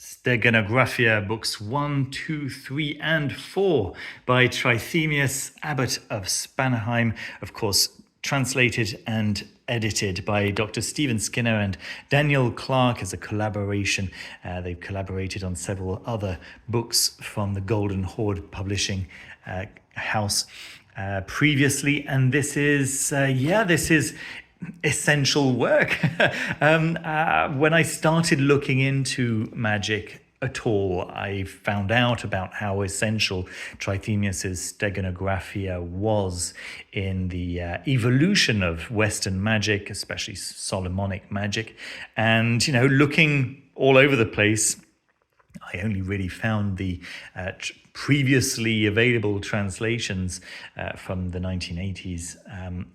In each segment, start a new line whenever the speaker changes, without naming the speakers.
Steganographia, books 1, 2, 3, and 4 by Trithemius, Abbot of Spanheim, of course, translated and edited by Dr. Stephen Skinner and Daniel Clark as a collaboration. They've collaborated on several other books from the Golden Hoard publishing house previously, and this is essential work. When I started looking into magic at all, I found out about how essential Trithemius's Steganographia was in the evolution of Western magic, especially Solomonic magic. And, looking all over the place, I only really found the previously available translations from the 1980s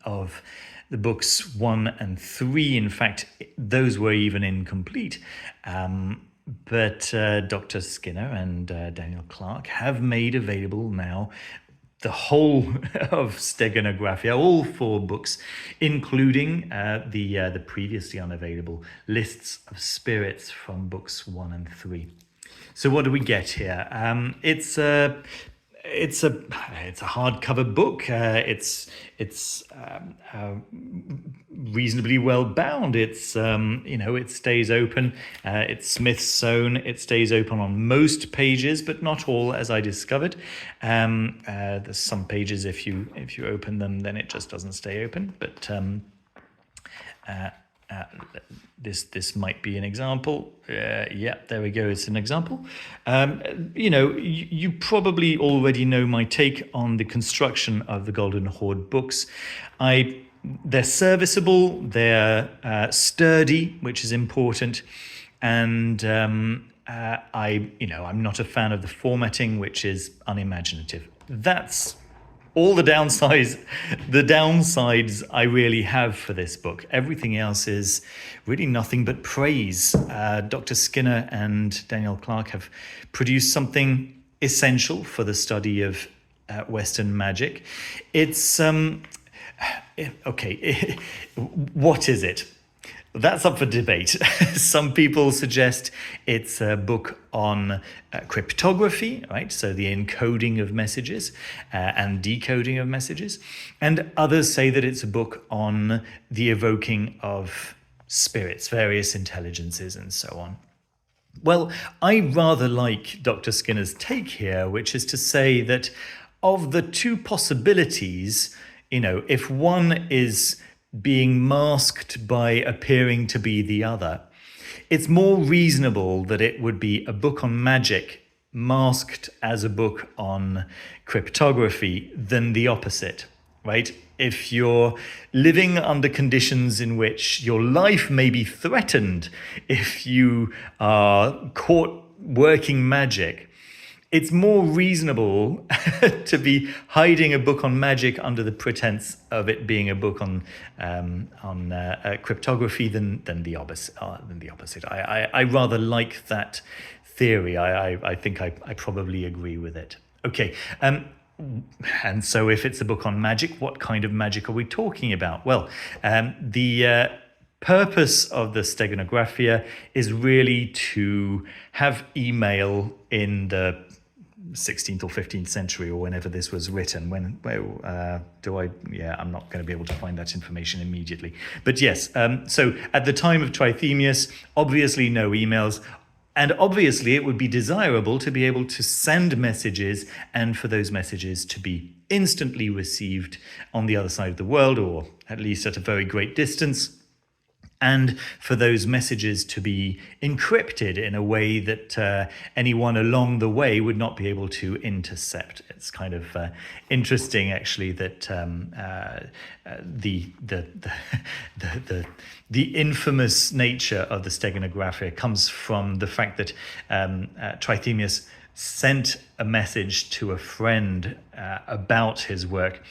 of the books 1 and 3. In fact, those were even incomplete. But Dr. Skinner and Daniel Clark have made available now the whole of Steganographia, all 4 books, including the previously unavailable lists of spirits from books 1 and 3. So what do we get here? It's a hardcover book. It's reasonably well bound. It stays open. It's Smith sewn. It stays open on most pages, but not all, as I discovered. There's some pages if you open them, then it just doesn't stay open. But this might be an example. Yeah, there we go. It's an example. You probably already know my take on the construction of the Golden Hoard books. They're serviceable. They're sturdy, which is important, and I'm not a fan of the formatting, which is unimaginative. That's all the downsides I really have for this book. Everything else is really nothing but praise. Dr. Skinner and Daniel Clark have produced something essential for the study of Western magic. It's, what is it? That's up for debate. Some people suggest it's a book on cryptography, right? So the encoding of messages and decoding of messages. And others say that it's a book on the evoking of spirits, various intelligences, and so on. Well, I rather like Dr. Skinner's take here, which is to say that of the 2 possibilities, if one is being masked by appearing to be the other, it's more reasonable that it would be a book on magic masked as a book on cryptography than the opposite, right? If you're living under conditions in which your life may be threatened if you are caught working magic, it's more reasonable to be hiding a book on magic under the pretense of it being a book on cryptography than the opposite. I rather like that theory. I think I probably agree with it. Okay. And so if it's a book on magic, what kind of magic are we talking about? Well, the purpose of the Steganographia is really to have email in the 16th or 15th century, or whenever this was written. I'm not going to be able to find that information immediately. But yes, so at the time of Trithemius, obviously no emails. And obviously it would be desirable to be able to send messages and for those messages to be instantly received on the other side of the world, or at least at a very great distance, and for those messages to be encrypted in a way that anyone along the way would not be able to intercept. It's kind of interesting, actually, that the infamous nature of the Steganographia comes from the fact that Trithemius sent a message to a friend about his work.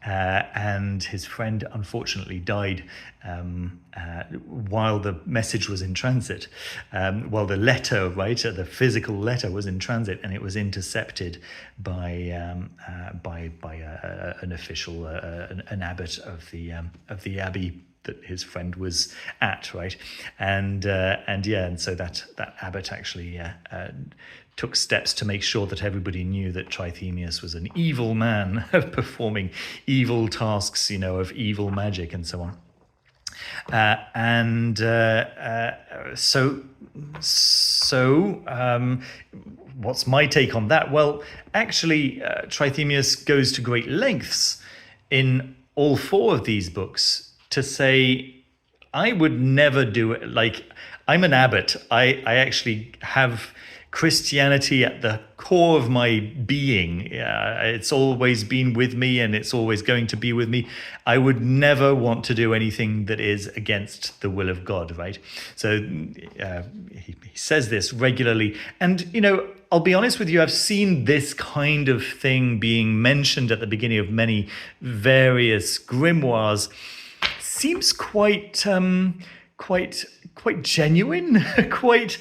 And his friend unfortunately died while the message was in transit, while the letter, the physical letter was in transit, and it was intercepted by an official, an abbot of the abbey that his friend was at, right? And so that abbot actually took steps to make sure that everybody knew that Trithemius was an evil man performing evil tasks, of evil magic and so on. What's my take on that? Well, actually, Trithemius goes to great lengths in all four of these books to say, I would never do it. Like, I'm an abbot. I actually have Christianity at the core of my being. It's always been with me, and it's always going to be with me. I would never want to do anything that is against the will of God, right? So he says this regularly. And, I'll be honest with you, I've seen this kind of thing being mentioned at the beginning of many various grimoires. Seems quite genuine, quite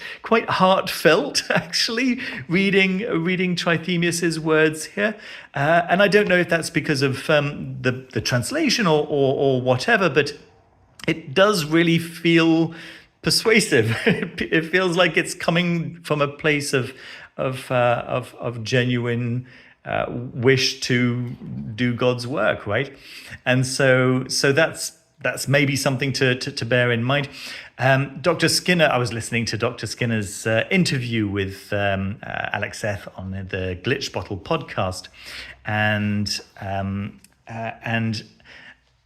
heartfelt, actually, reading Trithemius's words here. And I don't know if that's because of the translation or whatever, but it does really feel persuasive. It feels like it's coming from a place of genuine wish to do God's work, right? And so that's maybe something to bear in mind. Dr. Skinner, I was listening to Dr. Skinner's interview with Alex Eth on the Glitch Bottle podcast, and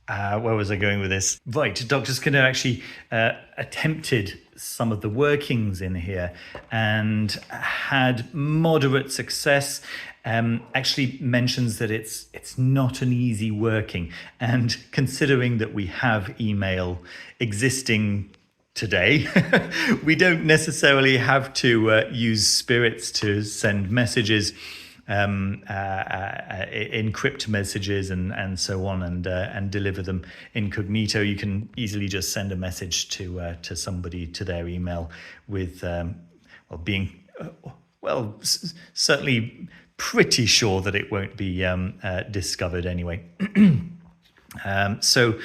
where was I going with this? Right, Dr. Skinner actually attempted some of the workings in here and had moderate success. Actually mentions that it's not an easy working, and considering that we have email existing today, we don't necessarily have to use spirits to send messages, encrypt messages and so on, and deliver them incognito. You can easily just send a message to somebody to their email with certainly pretty sure that it won't be discovered anyway. So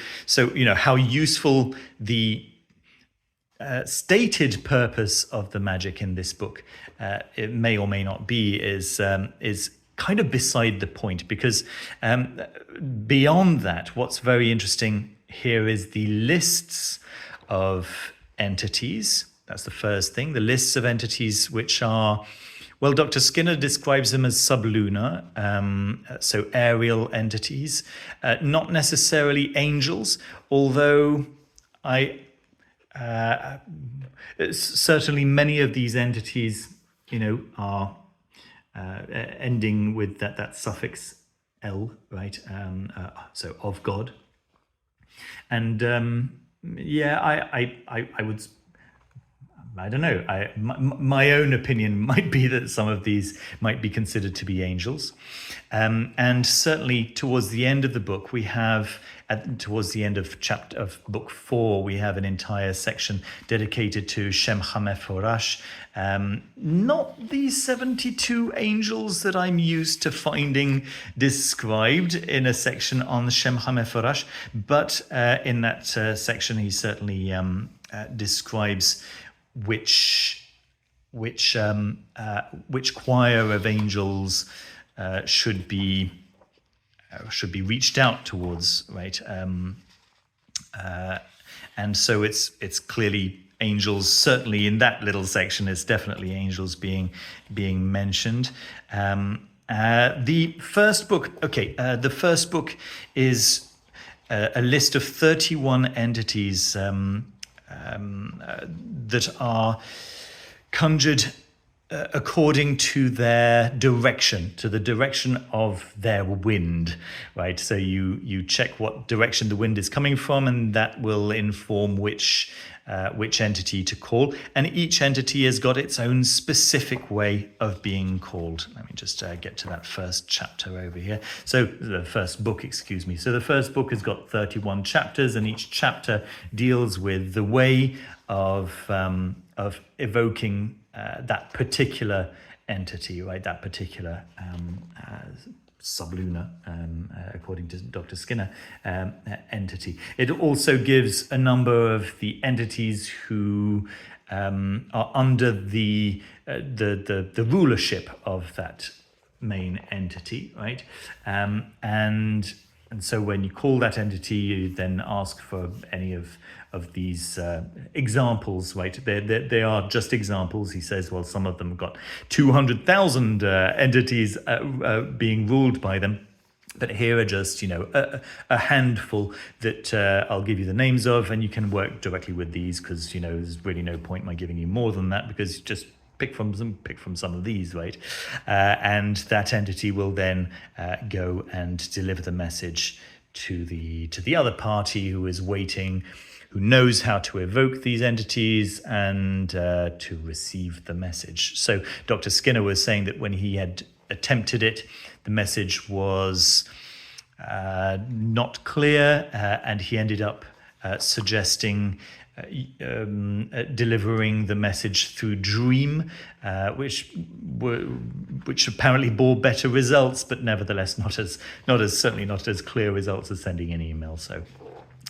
how useful the stated purpose of the magic in this book it may or may not be is kind of beside the point, because beyond that, what's very interesting here is the lists of entities. That's the first thing. The lists of entities which are, well, Dr. Skinner describes them as sublunar, so aerial entities, not necessarily angels, although certainly many of these entities, are ending with that suffix L, right? So of God, and I would. I don't know. My own opinion might be that some of these might be considered to be angels. And certainly towards the end of the book, we have, towards the end of book 4, we have an entire section dedicated to Shem Ha-Mephorash. Not the 72 angels that I'm used to finding described in a section on Shem Ha-Mephorash, but in that section he certainly describes which choir of angels should be reached out towards, right? And so it's clearly angels. Certainly in that little section, it's definitely angels being mentioned. The first book is a list of 31 entities that are conjured according to their direction, to the direction of their wind, right? So you check what direction the wind is coming from, and that will inform which entity to call. And each entity has got its own specific way of being called. Let me just get to that first chapter over here. So the first book, excuse me. So the first book has got 31 chapters, and each chapter deals with the way of evoking that particular entity, right? That particular sublunar, according to Dr. Skinner, entity. It also gives a number of the entities who are under the rulership of that main entity, right? And so when you call that entity, you then ask for any of these examples, right? They are just examples. He says, well, some of them have got 200,000 entities being ruled by them. But here are just, a handful that I'll give you the names of, and you can work directly with these because, there's really no point in my giving you more than that because just pick from some of these, right? And that entity will then go and deliver the message to the other party who is waiting, who knows how to evoke these entities and to receive the message. So Dr. Skinner was saying that when he had attempted it, the message was not clear, and he ended up suggesting delivering the message through dream, which apparently bore better results, but nevertheless certainly not as clear results as sending an email. So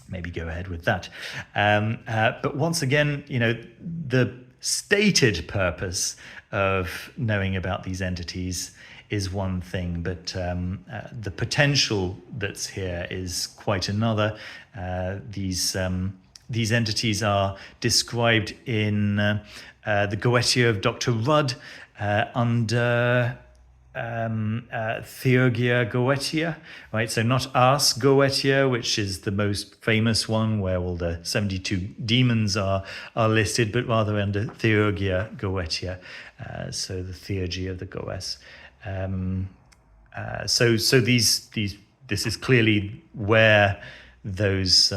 maybe go ahead with that. But once again, the stated purpose of knowing about these entities is one thing, but the potential that's here is quite another. These entities are described in the Goetia of Dr. Rudd under Theurgia Goetia, right? So not Ars Goetia, which is the most famous one where all the 72 demons are listed, but rather under Theurgia Goetia, so the theurgy of the Goes. So this is clearly where those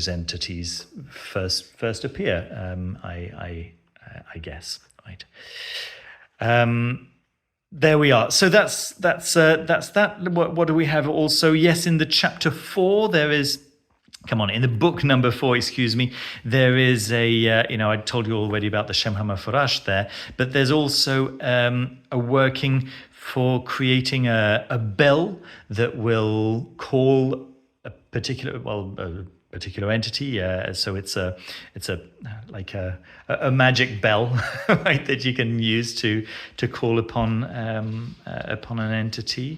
entities first appear. I guess, right. There we are. So that's that. What do we have also? Yes, in the chapter 4 there is. In the book number 4, there is I told you already about the Shem Ha-Mephorash there, but there's also a working for creating a bell that will call a particular entity. So it's a magic bell, right, that you can use to call upon an entity.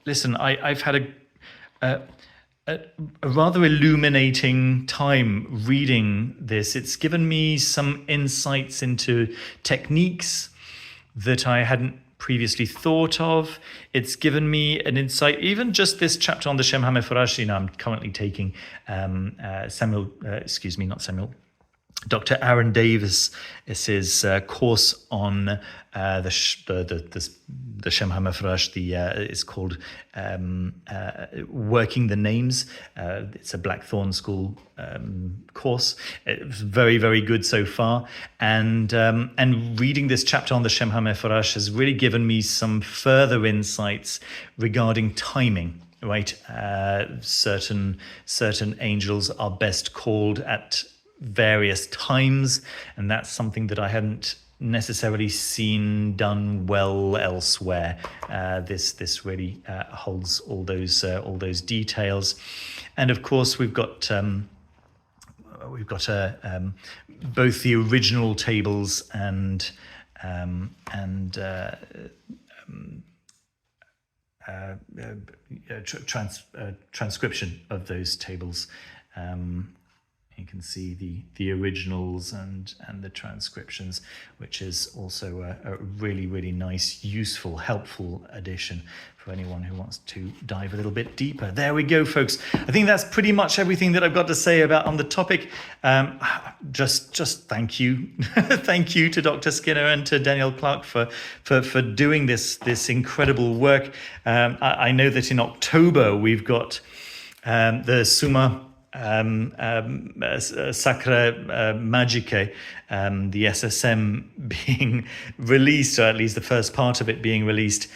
Listen, I've had a rather illuminating time reading this. It's given me some insights into techniques that I hadn't previously thought of. It's given me an insight, even just this chapter on the Shem Ha-Mephorash. I'm currently taking Dr. Aaron Davis's course on the Shem Ha-Mephorash. It's called Working the Names. It's a Blackthorn School course. It's very, very good so far. And reading this chapter on the Shem Ha-Mephorash has really given me some further insights regarding timing. Right, certain angels are best called at various times, and that's something that I hadn't necessarily seen done well elsewhere. This really holds all those details, and of course we've got both the original tables and transcription of those tables. You can see the originals and the transcriptions, which is also a really, really nice, useful, helpful addition for anyone who wants to dive a little bit deeper. There we go, folks. I think that's pretty much everything that I've got to say on the topic. Just thank you. Thank you to Dr. Skinner and to Daniel Clark for doing this incredible work. I know that in October we've got the Summa Sacra Magicae, the SSM being released, or at least the first part of it being released,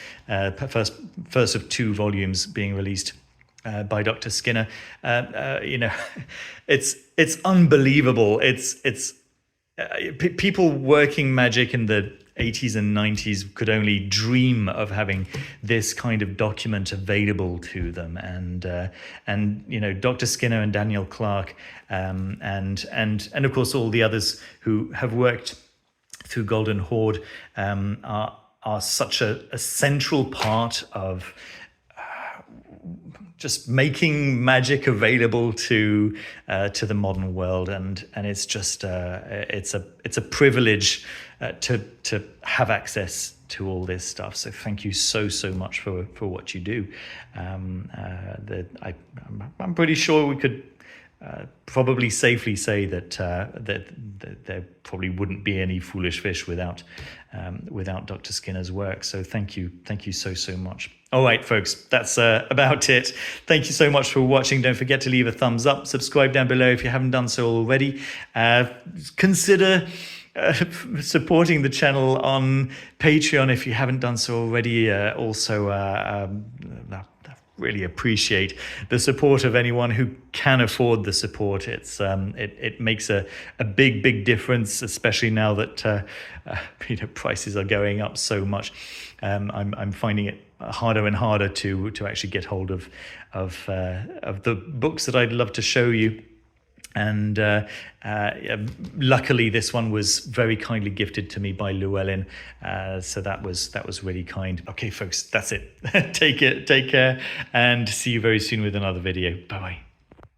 first of 2 volumes being released by Dr. Skinner. It's unbelievable. It's people working magic in the 80s and 90s could only dream of having this kind of document available to them, and you know, Dr. Skinner and Daniel Clark, and of course all the others who have worked through Golden Hoard are such a central part of just making magic available to the modern world, and it's just it's a privilege to have access to all this stuff. So thank you so much for what you do. I'm pretty sure we could probably safely say that there probably wouldn't be any Foolish Fish without Dr. Skinner's work. So thank you so much. All right, folks, that's about it. Thank you so much for watching. Don't forget to leave a thumbs up, subscribe down below if you haven't done so already. Consider supporting the channel on Patreon if you haven't done so already. Really appreciate the support of anyone who can afford the support. It makes a big difference, especially now that prices are going up so much. I'm finding it harder and harder to actually get hold of the books that I'd love to show you. And luckily, this one was very kindly gifted to me by Llewellyn, so that was really kind. Okay, folks, that's it. Take care, and see you very soon with another video. Bye bye.